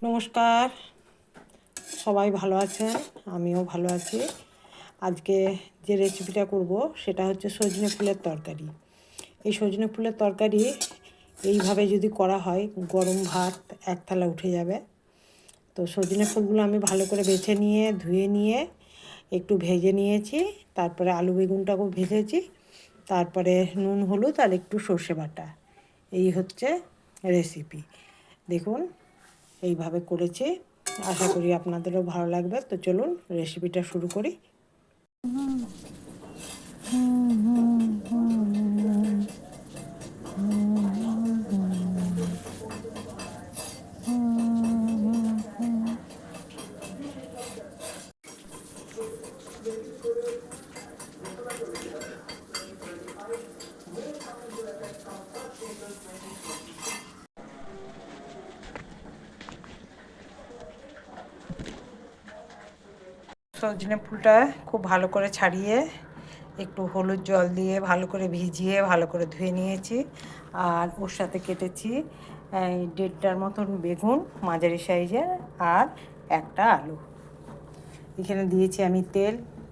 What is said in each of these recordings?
নমস্কার, সবাই ভালো আছেন? আমিও ভালো আছি। আজকে যে রেসিপিটা করব সেটা হচ্ছে সজনে ফুলের তরকারি। এই সজনে ফুলের তরকারি এইভাবে যদি করা হয় গরম ভাত এক থালা উঠে যাবে। তো সজনে ফুলগুলো আমি ভালো করে বেছে নিয়ে ধুয়ে নিয়ে একটু ভেজে নিয়েছি, তারপরে আলু বেগুনটাকেও ভেজেছি, তারপরে নুন হলুদ আর একটু সর্ষে বাটা। এই হচ্ছে রেসিপি। দেখুন এইভাবে করেছি, আশা করি আপনাদেরও ভালো লাগবে। তো চলুন রেসিপিটা শুরু করি। সজনে ফুলটা খুব ভালো করে ছাড়িয়ে একটু হলুদ জল দিয়ে ভালো করে ভিজিয়ে ভালো করে ধুয়ে নিয়েছি। আর ওর সাথে কেটেছি 1.5টার মতন বেগুন মাঝারি সাইজের, আর একটা আলু। এখানে দিয়েছি আমি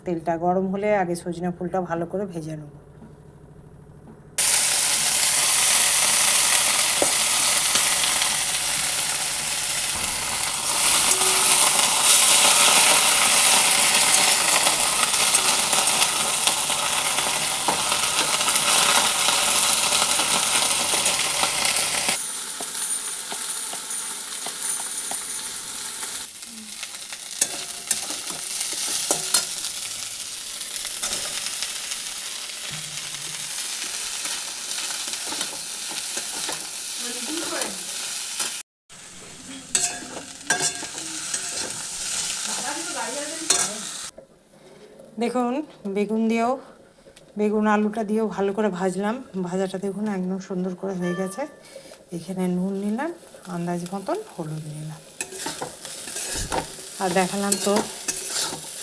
তেলটা গরম হলে আগে সজনে ফুলটা ভালো করে ভেজে নেব। দেখুন বেগুন আলুটা দিয়েও ভালো করে ভাজলাম। ভাজাটা দেখুন একদম সুন্দর করে হয়ে গেছে। এখানে নুন নিলাম, আন্দাজ মতন হলুদ নিলাম, আর দেখালাম তো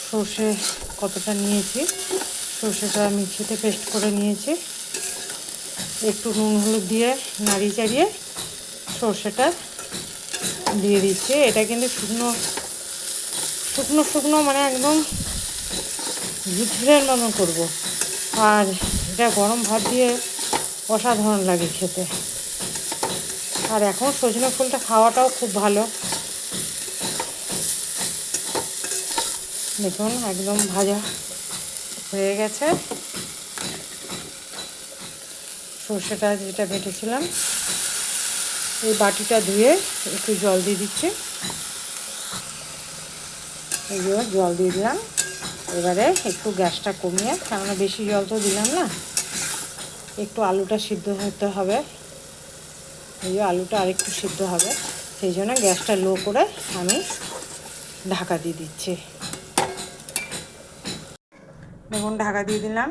সর্ষে কতটা নিয়েছি। সর্ষেটা মিক্সিতে পেস্ট করে নিয়েছি। একটু নুন হলুদ দিয়ে নাড়িয়ে চাড়িয়ে সর্ষেটা দিয়ে দিচ্ছি। এটা কিন্তু শুকনো শুকনো শুকনো মানে একদম ঝুরঝুরের মতন করবো। আর এটা গরম ভাত দিয়ে অসাধারণ লাগে খেতে। আর এখন সজনে ফুলটা খাওয়াটাও খুব ভালো। দেখুন একদম ভাজা হয়ে গেছে। সর্ষেটা যেটা বেটেছিলাম এই বাটিটা ধুয়ে একটু জল দিয়ে দিচ্ছি। এই জল দিয়ে দিলাম। এবারে একটু গ্যাসটা কমিয়ে, কেননা বেশি জল তো দিলাম না, একটু আলুটা সিদ্ধ হতে হবে। এই আলুটা আরেকটু সিদ্ধ হবে, সেই জন্য গ্যাসটা লো করে আমি ঢাকা দিয়ে দিচ্ছি। দেখুন ঢাকা দিয়ে দিলাম।